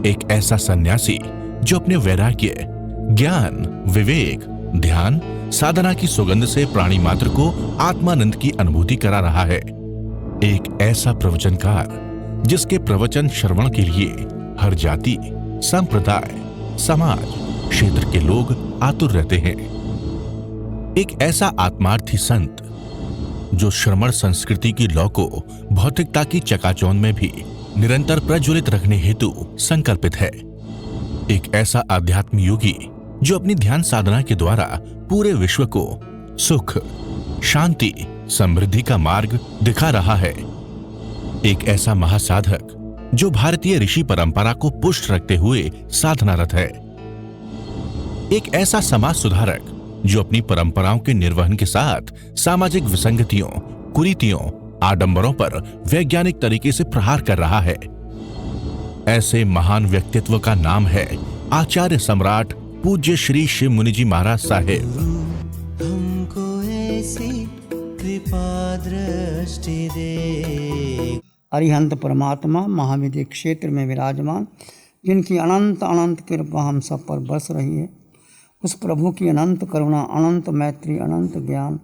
एक ऐसा सन्यासी जो अपने वैराग्य, ज्ञान, विवेक, ध्यान, साधना की सुगंध से प्राणी मात्र को आत्मानंद की अनुभूति करा रहा है। एक ऐसा प्रवचनकार जिसके प्रवचन श्रवण के लिए हर जाति, संप्रदाय, समाज, क्षेत्र के लोग आतुर रहते हैं। एक ऐसा आत्मार्थी संत जो श्रमण संस्कृति की लौ को भौतिकता की चकाचौंध में भी निरंतर प्रज्वलित रखने हेतु संकल्पित है। एक ऐसा आध्यात्म योगी जो अपनी ध्यान साधना के द्वारा पूरे विश्व को सुख, शांति, समृद्धि का मार्ग दिखा रहा है। एक ऐसा महासाधक जो भारतीय ऋषि परंपरा को पुष्ट रखते हुए साधनारत है। एक ऐसा समाज सुधारक जो अपनी परंपराओं के निर्वहन के साथ सामाजिक विसंगतियों, कुरीतियों, आडंबरों पर वैज्ञानिक तरीके से प्रहार कर रहा है। ऐसे महान व्यक्तित्व का नाम है आचार्य सम्राट पूज्य श्री शिव मुनि जी महाराज साहेब। हमको ऐसी कृपा दृष्टि दे। अरिहंत परमात्मा महाविद्य क्षेत्र में विराजमान, जिनकी अनंत अनंत कृपा हम सब पर बरस रही है, उस प्रभु की अनंत करुणा, अनंत मैत्री, अनंत ज्ञान,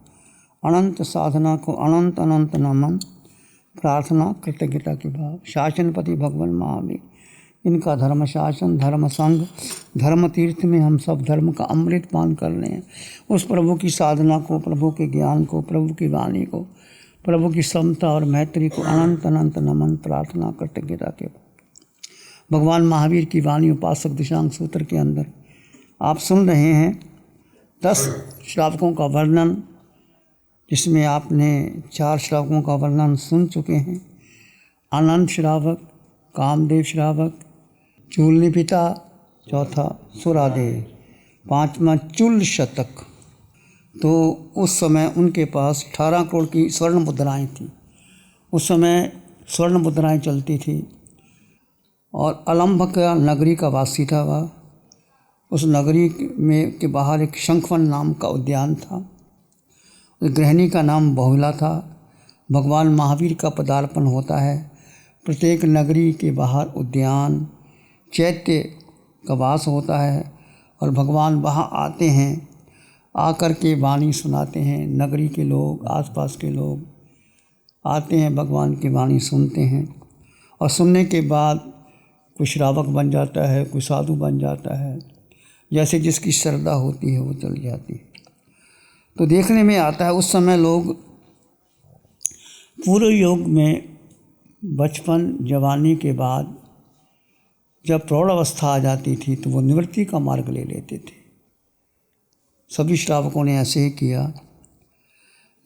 अनंत साधना को अनंत अनंत नमन, प्रार्थना, कृतज्ञता के भाव। शासनपति भगवान महावीर, इनका धर्म शासन, धर्म संघ, धर्म तीर्थ में हम सब धर्म का अमृत पान कर रहे हैं। उस प्रभु की साधना को, प्रभु के ज्ञान को, प्रभु की वाणी को, प्रभु की समता और मैत्री को अनंत अनंत नमन, प्रार्थना, कृतज्ञता के भाव। भगवान महावीर की वाणी उपासक दिशांग सूत्र के अंदर आप सुन रहे हैं 10 श्रावकों का वर्णन, जिसमें आपने 4 श्रावकों का वर्णन सुन चुके हैं। आनंद श्रावक, कामदेव श्रावक, चूलनी पिता, चौथा सुरादेव, 5वां चुल शतक। तो उस समय उनके पास 18 करोड़ की स्वर्ण मुद्राएं थी। उस समय स्वर्ण मुद्राएं चलती थी और अलंभ का नगरी का वासी था वह। उस नगरी में के बाहर एक शंखवन नाम का उद्यान था। उस गृहिणी का नाम बहुला था। भगवान महावीर का पदार्पण होता है। प्रत्येक नगरी के बाहर उद्यान, चैत्य का वास होता है और भगवान वहाँ आते हैं, आकर के वाणी सुनाते हैं। नगरी के लोग, आसपास के लोग आते हैं, भगवान की वाणी सुनते हैं और सुनने के बाद कोई श्रावक बन जाता है, कोई साधु बन जाता है। जैसे जिसकी श्रद्धा होती है वो चल जाती है। तो देखने में आता है उस समय लोग पूरे योग में बचपन, जवानी के बाद जब प्रौढ़ अवस्था आ जाती थी तो वो निवृत्ति का मार्ग ले लेते थे। सभी श्रावकों ने ऐसे ही किया।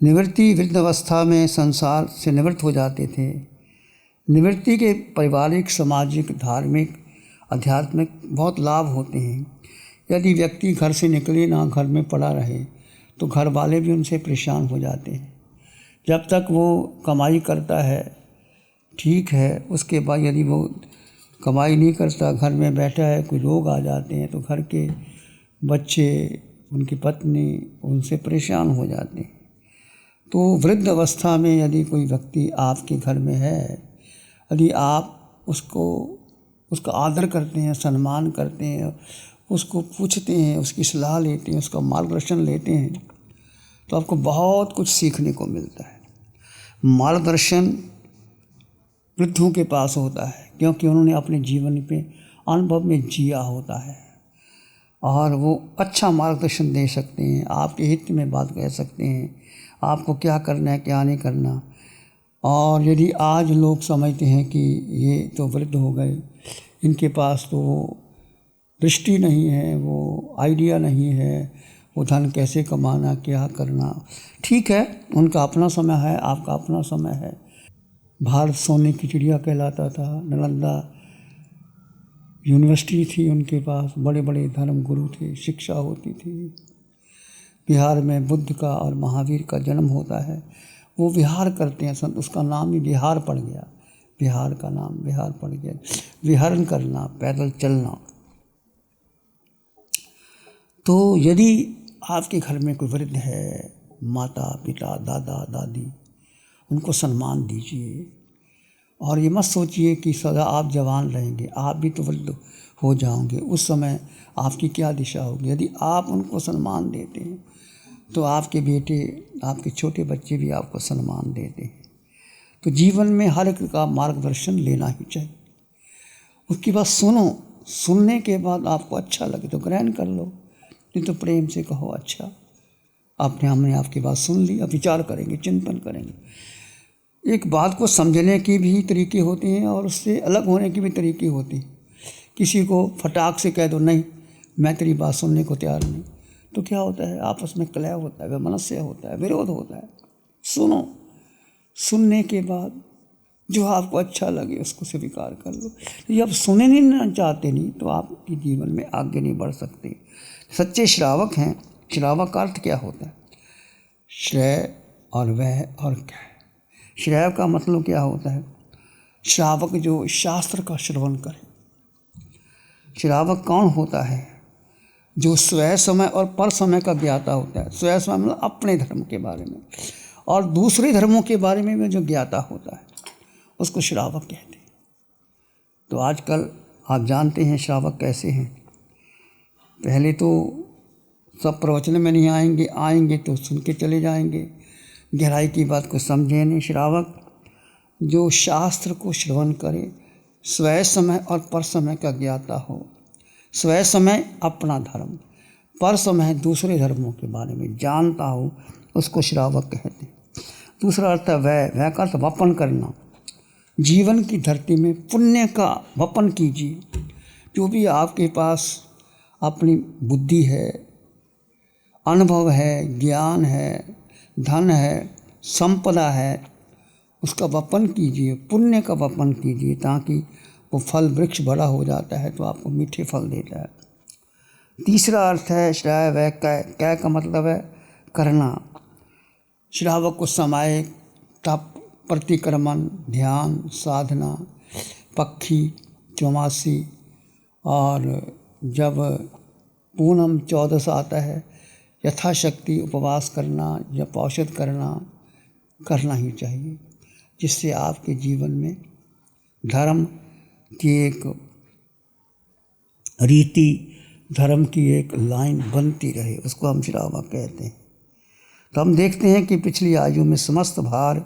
निवृत्ति, वृद्ध अवस्था में संसार से निवृत्त हो जाते थे। निवृत्ति के पारिवारिक, सामाजिक, धार्मिक, आध्यात्मिक बहुत लाभ होते हैं। यदि व्यक्ति घर से निकले ना, घर में पड़ा रहे, तो घर वाले भी उनसे परेशान हो जाते हैं। जब तक वो कमाई करता है ठीक है, उसके बाद यदि वो कमाई नहीं करता, घर में बैठा है, कोई लोग आ जाते हैं तो घर के बच्चे, उनकी पत्नी उनसे परेशान हो जाते हैं। तो वृद्ध अवस्था में यदि कोई व्यक्ति आपके घर में है, यदि आप उसका आदर करते हैं, सम्मान करते हैं, उसको पूछते हैं, उसकी सलाह लेते हैं, उसका मार्गदर्शन लेते हैं, तो आपको बहुत कुछ सीखने को मिलता है। मार्गदर्शन वृद्धों के पास होता है क्योंकि उन्होंने अपने जीवन पे अनुभव में जिया होता है और वो अच्छा मार्गदर्शन दे सकते हैं, आपके हित में बात कह सकते हैं, आपको क्या करना है, क्या नहीं करना। और यदि आज लोग समझते हैं कि ये तो वृद्ध हो गए, इनके पास तो दृष्टि नहीं है, वो आइडिया नहीं है, वो धन कैसे कमाना, क्या करना। ठीक है, उनका अपना समय है, आपका अपना समय है। भारत सोने की चिड़िया कहलाता था। नालंदा यूनिवर्सिटी थी उनके पास, बड़े बड़े धर्म गुरु थे, शिक्षा होती थी। बिहार में बुद्ध का और महावीर का जन्म होता है। वो विहार करते हैं संत, उसका नाम ही विहार पड़ गया। बिहार का नाम विहार पड़ गया। विहरण करना, पैदल चलना। तो यदि आपके घर में कोई वृद्ध है, माता पिता, दादा दादी, उनको सम्मान दीजिए और ये मत सोचिए कि सदा आप जवान रहेंगे, आप भी तो वृद्ध हो जाओगे। उस समय आपकी क्या दिशा होगी। यदि आप उनको सम्मान देते हैं तो आपके बेटे, आपके छोटे बच्चे भी आपको सम्मान देते हैं। तो जीवन में हर एक का मार्गदर्शन लेना ही चाहिए। उसकी बात सुनो, सुनने के बाद आपको अच्छा लगे तो ग्रहण कर लो, नहीं तो प्रेम से कहो अच्छा हमने आपकी बात सुन ली, अब विचार करेंगे, चिंतन करेंगे। एक बात को समझने की भी तरीके होते हैं और उससे अलग होने की भी तरीके होते हैं। किसी को फटाक से कह दो नहीं मैं तेरी बात सुनने को तैयार नहीं, तो क्या होता है, आपस में कलह होता है, वैमनस्य होता है, विरोध होता है। सुनो, सुनने के बाद जो आपको अच्छा लगे उसको स्वीकार कर लो। यदि आप सुने नहीं चाहते नहीं तो आपके जीवन में आगे नहीं बढ़ सकते। सच्चे श्रावक हैं। श्रावक का अर्थ क्या होता है? श्रेय और वह और क्या है। श्रेय का मतलब क्या होता है? श्रावक जो शास्त्र का श्रवण करे। श्रावक कौन होता है? जो स्वयं समय और पर समय का ज्ञाता होता है। स्वयं समय मतलब अपने धर्म के बारे में, और दूसरे धर्मों के बारे में भी जो ज्ञाता होता है उसको श्रावक कहते हैं। तो आजकल आप जानते हैं श्रावक कैसे हैं। पहले तो सब प्रवचन में नहीं आएंगे तो सुन के चले जाएंगे, गहराई की बात को समझे नहीं। श्रावक जो शास्त्र को श्रवण करे, स्वयं समय और पर समय का ज्ञाता हो। स्वयं समय अपना धर्म, पर समय दूसरे धर्मों के बारे में जानता हो, उसको श्रावक कहते हैं। दूसरा अर्थ है वह का अर्थ वपन करना। जीवन की धरती में पुण्य का वपन कीजिए। जो भी आपके पास अपनी बुद्धि है, अनुभव है, ज्ञान है, धन है, संपदा है, उसका वपन कीजिए, पुण्य का वपन कीजिए, ताकि वो फल वृक्ष बड़ा हो जाता है तो आपको मीठे फल देता है। तीसरा अर्थ है श्राय वह कै का मतलब है करना। श्रावक को समय, तप, प्रतिक्रमण, ध्यान, साधना, पक्षी, चौमासी, और जब पूनम 14 आता है यथाशक्ति उपवास करना या औषध करना ही चाहिए, जिससे आपके जीवन में धर्म की एक रीति, धर्म की एक लाइन बनती रहे, उसको हम श्रावक कहते हैं। तो हम देखते हैं कि पिछली आयु में समस्त भार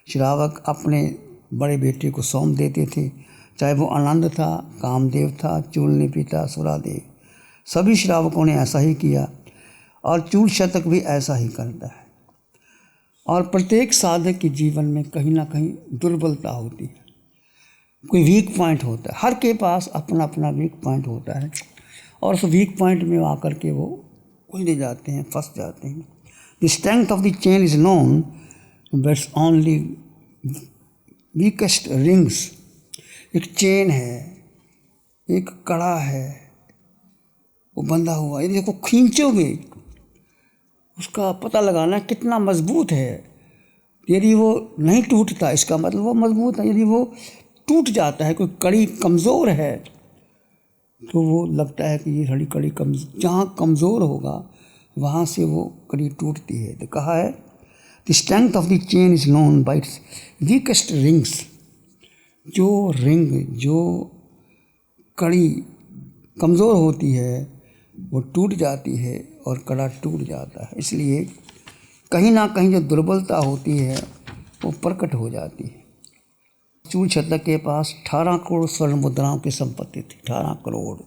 श्रावक अपने बड़े बेटे को सौंप देते थे, चाहे वो आनंद था, कामदेव था, चूलनी पिता, सुरादेव, सभी श्रावकों ने ऐसा ही किया और चूल शतक भी ऐसा ही करता है। और प्रत्येक साधक के जीवन में कहीं ना कहीं दुर्बलता होती है, कोई वीक पॉइंट होता है। हर के पास अपना अपना वीक पॉइंट होता है और उस वीक पॉइंट में आकर के वो उलझ जाते हैं, फंस जाते हैं। The strength of the chain is known but only weakest rings. एक चेन है, एक कड़ा है, वो बंधा हुआ, यदि उसको खींचोगे उसका पता लगाना कितना मजबूत है। यदि वो नहीं टूटता इसका मतलब वो मजबूत है। यदि वो टूट जाता है, कोई कड़ी कमज़ोर है, तो वो लगता है कि ये कड़ी जहाँ कमज़ोर होगा वहाँ से वो कड़ी टूटती है। तो कहा है the strength of the chain is known by it's weakest rings. जो कड़ी कमज़ोर होती है वो टूट जाती है और कड़ा टूट जाता है। इसलिए कहीं ना कहीं जो दुर्बलता होती है वो प्रकट हो जाती है। चूल शतक के पास 18 करोड़ स्वर्ण मुद्राओं की संपत्ति थी। 18 करोड़।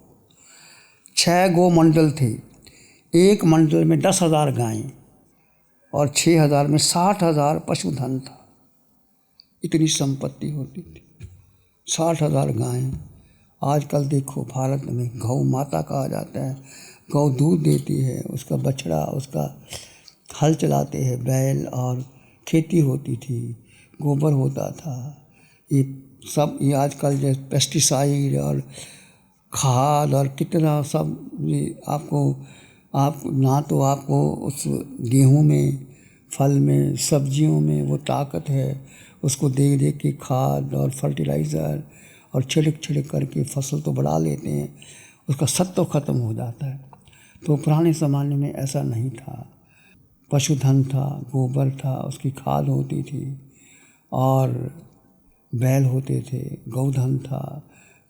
6 गो मंडल थे। एक मंडल में 10,000 गायें और 6,000 में 60,000 पशुधन था। इतनी संपत्ति होती थी। 60,000 गायें। आजकल देखो भारत में गौ माता कहा जाता है। गौ दूध देती है, उसका बछड़ा, उसका हल चलाते हैं बैल, और खेती होती थी, गोबर होता था। ये आजकल जो पेस्टिसाइड और खाद और कितना सब आपको उस गेहूं में, फल में, सब्जियों में वो ताकत है, उसको देख के खाद और फर्टिलाइज़र और छिड़क करके फसल तो बढ़ा लेते हैं, उसका सत्व खत्म हो जाता है। तो पुराने ज़माने में ऐसा नहीं था। पशुधन था, गोबर था, उसकी खाद होती थी और बैल होते थे, गौधन था,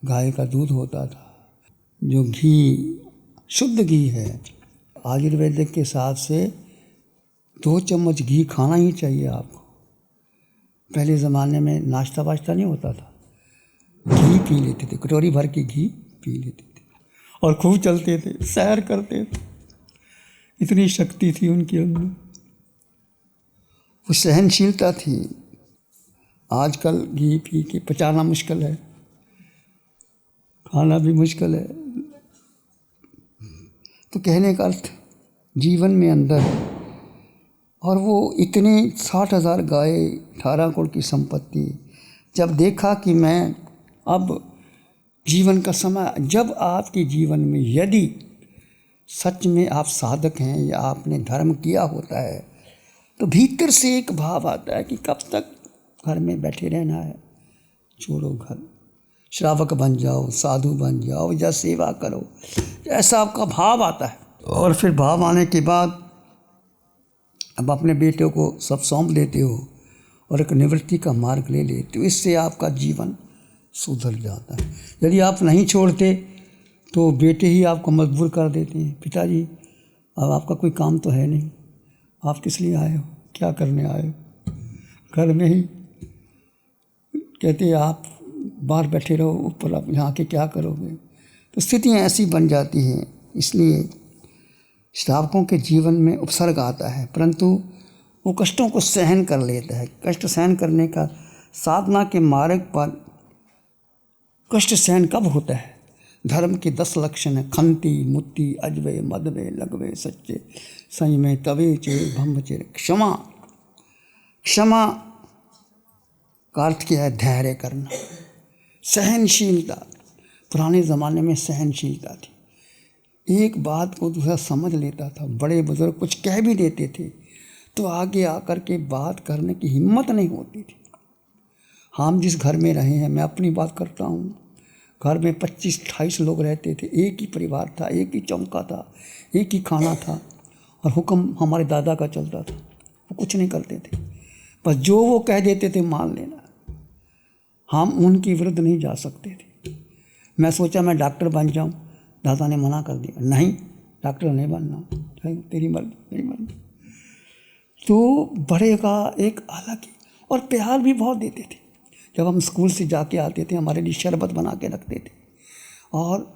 गाय का दूध होता था। जो घी शुद्ध घी है, आयुर्वेदिक के हिसाब से 2 चम्मच घी खाना ही चाहिए आपको। पहले ज़माने में नाश्ता वाश्ता नहीं होता था, घी पी लेते थे, कटोरी भर के घी पी लेते थे और खूब चलते थे, सैर करते थे। इतनी शक्ति थी उनके अंदर, वो सहनशीलता थी। आजकल घी पी के पचाना मुश्किल है, खाना भी मुश्किल है। तो कहने का अर्थ जीवन में अंदर, और वो इतने 60,000 गाय, 18 करोड़ की संपत्ति, जब देखा कि मैं अब जीवन का समय, जब आपके जीवन में यदि सच में आप साधक हैं या आपने धर्म किया होता है, तो भीतर से एक भाव आता है कि कब तक घर में बैठे रहना है, छोड़ो घर, श्रावक बन जाओ, साधु बन जाओ या सेवा करो, ऐसा आपका भाव आता है। और फिर भाव आने के बाद अब अपने बेटे को सब सौंप देते हो और एक निवृत्ति का मार्ग ले लेते हो। इससे आपका जीवन सुधर जाता है। यदि आप नहीं छोड़ते तो बेटे ही आपको मजबूर कर देते हैं, पिताजी अब आपका कोई काम तो है नहीं, आप किस लिए आए हो, क्या करने आए हो, घर में ही कहते हैं आप बाहर बैठे रहो, ऊपर आप यहाँ के क्या करोगे। तो स्थितियाँ ऐसी बन जाती हैं। इसलिए श्रावकों के जीवन में उपसर्ग आता है, परंतु वो कष्टों को सहन कर लेता है। कष्ट सहन करने का साधना के मार्ग पर कष्ट सहन कब होता है? धर्म के 10 लक्षण है, खंती, मुत्ती, अजवे, मदवे, लगवे, सच्चे, संयमे, तवे, चे, ब्रह्मचर्य, क्षमा। क्षमा का अर्थ क्या है? धैर्य करना, सहनशीलता। पुराने ज़माने में सहनशीलता थी, एक बात को दूसरा समझ लेता था। बड़े बुजुर्ग कुछ कह भी देते थे तो आगे आकर के बात करने की हिम्मत नहीं होती थी। हम जिस घर में रहे हैं, मैं अपनी बात करता हूँ, घर में 25-28 लोग रहते थे, एक ही परिवार था, एक ही चौका था, एक ही खाना था, और हुक्म हमारे दादा का चलता था। वो कुछ नहीं करते थे, बस जो वो कह देते थे मान लेना। हम उनके विरुद्ध नहीं जा सकते थे। मैं सोचा मैं डॉक्टर बन जाऊं, दादा ने मना कर दिया, नहीं डॉक्टर नहीं बनना, तेरी मर्जी मेरी मर्जी। तो बड़े का एक अलग ही, और प्यार भी बहुत देते थे। जब हम स्कूल से जाके आते थे, हमारे लिए शरबत बना के रखते थे। और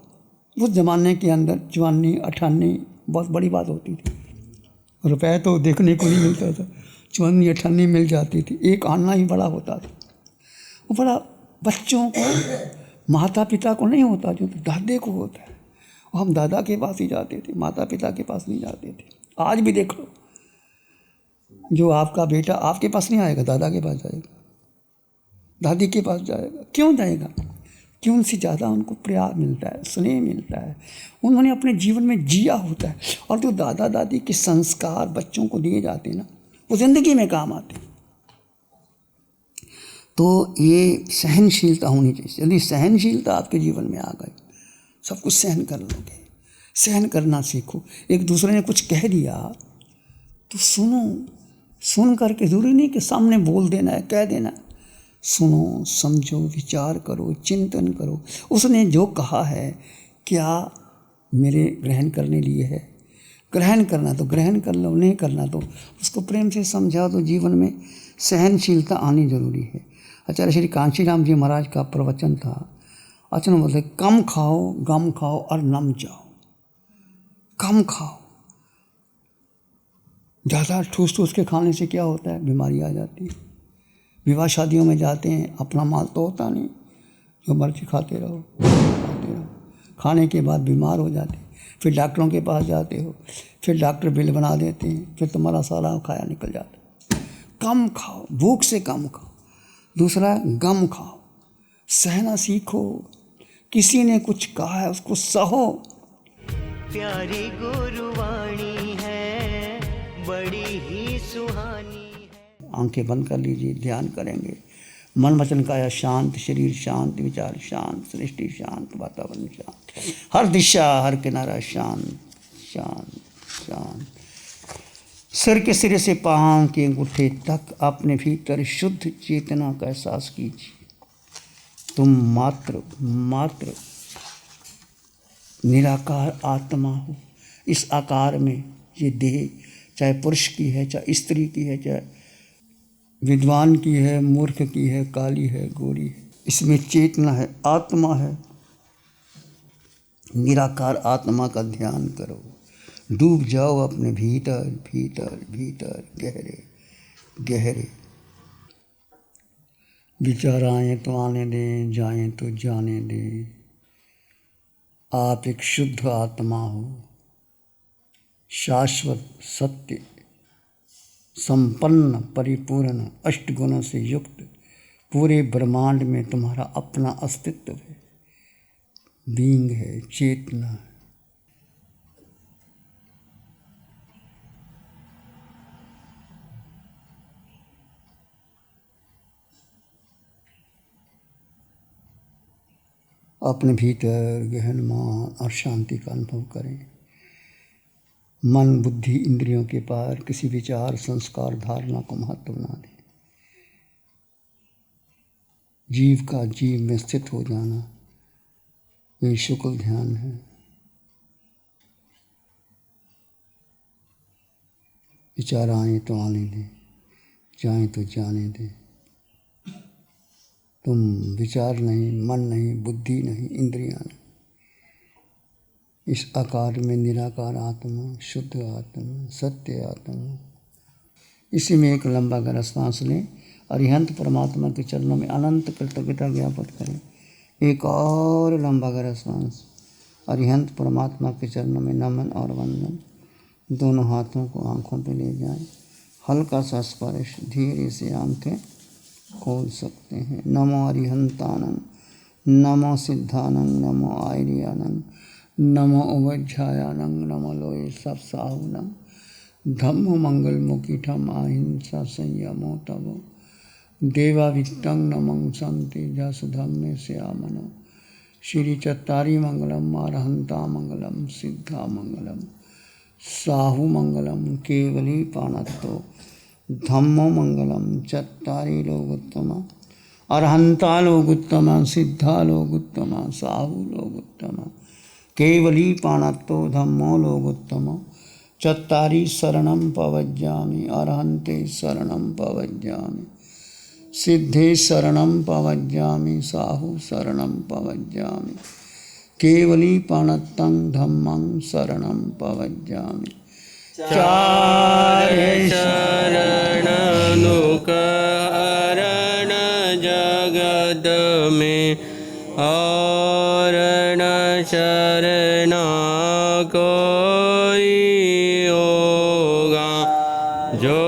उस ज़माने के अंदर चवानी 98 बहुत बड़ी बात होती थी, रुपए तो देखने को नहीं मिलता था, 54-58 मिल जाती थी, एक आना ही बड़ा होता था। वो बड़ा बच्चों को, माता पिता को नहीं होता, जो दादे को होता है। और हम दादा के पास ही जाते थे, माता पिता के पास नहीं जाते थे। आज भी देख लो, जो आपका बेटा आपके पास नहीं आएगा, दादा के पास जाएगा, दादी के पास जाएगा। क्यों जाएगा? कि उनसे ज़्यादा उनको प्यार मिलता है, स्नेह मिलता है, उन्होंने अपने जीवन में जिया होता है। और जो दादा दादी के संस्कार बच्चों को दिए जाते हैं ना, वो ज़िंदगी में काम आते हैं। तो ये सहनशीलता होनी चाहिए। यदि सहनशीलता आपके जीवन में आ गई, सब कुछ सहन कर लोगे। सहन करना सीखो। एक दूसरे ने कुछ कह दिया तो सुनो, सुन करके ज़रूरी नहीं कि सामने बोल देना है, कह देना। सुनो, समझो, विचार करो, चिंतन करो, उसने जो कहा है क्या मेरे ग्रहण करने लिए है। ग्रहण करना तो ग्रहण कर लो, नहीं करना तो उसको प्रेम से समझा दो। जीवन में सहनशीलता आनी जरूरी है। आचार्य श्री कांशीराम जी महाराज का प्रवचन था, अचन बोलते, कम खाओ, गम खाओ और नम जाओ। कम खाओ, ज़्यादा ठूस ठूस के खाने से क्या होता है? बीमारी आ जाती है। विवाह शादियों में जाते हैं, अपना माल तो होता नहीं, जो मर्जी खाते रहो, खाते रहो, खाने के बाद बीमार हो जाते, फिर डॉक्टरों के पास जाते हो, फिर डॉक्टर बिल बना देते हैं, फिर तुम्हारा सारा खाया निकल जाता है। कम खाओ, भूख से कम खाओ। दूसरा, गम खाओ, सहना सीखो। किसी ने कुछ कहा है उसको सहो। प्यारी गुरुवाणी है, बड़ी ही सुहानी। आंखें बंद कर लीजिए, ध्यान करेंगे। मन वचन काया शांत, शरीर शांत, विचार शांत, सृष्टि शांत, वातावरण शांत, हर दिशा हर किनारा शांत शांत शांत। सिर के सिरे से पाँव के अंगूठे तक अपने भीतर शुद्ध चेतना का एहसास कीजिए। तुम मात्र निराकार आत्मा हो। इस आकार में ये देह चाहे पुरुष की है, चाहे स्त्री की है, चाहे विद्वान की है, मूर्ख की है, काली है, गोरी है, इसमें चेतना है, आत्मा है। निराकार आत्मा का ध्यान करो, डूब जाओ अपने भीतर भीतर भीतर गहरे गहरे। विचार आए तो आने दें, जाएं तो जाने दें। आप एक शुद्ध आत्मा हो, शाश्वत सत्य संपन्न परिपूर्ण अष्ट गुणों से युक्त पूरे ब्रह्मांड में तुम्हारा अपना अस्तित्व है, बीइंग है, चेतना है। अपने भीतर गहन मान और शांति का अनुभव करें। मन बुद्धि इंद्रियों के पार किसी विचार संस्कार धारणा को महत्व ना दें। जीव का जीव में स्थित हो जाना ये शुक्ल ध्यान है। विचार आए तो आने दें, जाएं तो जाने दें। तुम विचार नहीं, मन नहीं, बुद्धि नहीं, इंद्रियां नहीं। इस आकार में निराकार आत्मा, शुद्ध आत्मा, सत्य आत्मा। इसी में एक लंबा गहरा सांस लें। अरिहंत परमात्मा के चरणों में अनंत कृतज्ञता ज्ञापित करें। एक और लंबा गहरा सांस। अरिहंत परमात्मा के चरणों में नमन और वंदन। दोनों हाथों को आंखों पे ले जाएं। हल्का सा स्पर्श, धीरे से आंखें खोल सकते हैं। नमो अरिहंतानंद, नमो सिद्धानंद, नमो आर्यानंद, नमो उवज्झायानंद, नमो लोये सब साहुनंद। धम्मो मंगल मुखिठम अहिंसा संयमो तवो देवावित्तं नमं संति जस धम्मे श्यामनो। श्री चत्तारी मंगलम, अरहंता मंगलम, सिद्धा मंगलम, साहु मंगलम, केवली पाणत्तो। धम्मो मंगलम, चत्तारी लोगोत्तमा, अरहंता लोगोत्तमा, सिद्धा लोगोत्तमा, साहु लोगोत्तमा, केवली पाणत्तो। धम्मो लोगोत्तमो। चत्तारी शरणं पवज्जामि, अरहन्ते शरणं पवज्जामि, सिद्धे शरणं पवज्जामि, साहु शरणं पवज्जामि, केवली पाणत्तं धम्मं शरणं पवज्जामि। चार शरण अनुकरण जगत में, और न शरणा कोई होगा। जो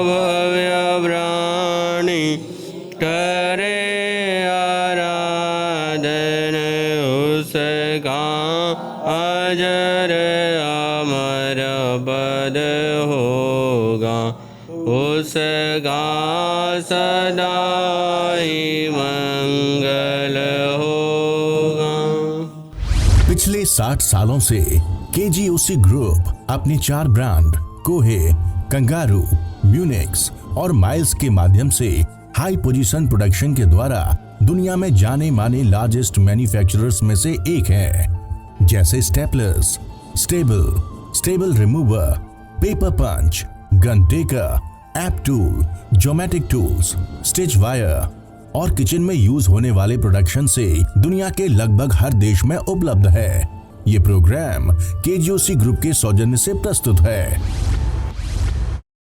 भव्य प्राणी करे आराधन, उसका अजर अमर पद होगा, उसका सदा ही मंगल होगा। पिछले 60 सालों से केजीओसी ग्रुप अपने 4 ब्रांड कोहे, कंगारू, म्यूनिक्स और माइल्स के माध्यम से हाई पोजीशन प्रोडक्शन के द्वारा दुनिया में जाने माने लार्जेस्ट मैन्युफैक्चरर्स में से एक है। जैसे staplers, staple remover, paper punch, gun tacker, app tool, geometric tools, stitch wire और किचन में यूज होने वाले प्रोडक्शन से दुनिया के लगभग हर देश में उपलब्ध है। ये प्रोग्राम केजीओसी ग्रुप के सौजन्य से प्रस्तुत है।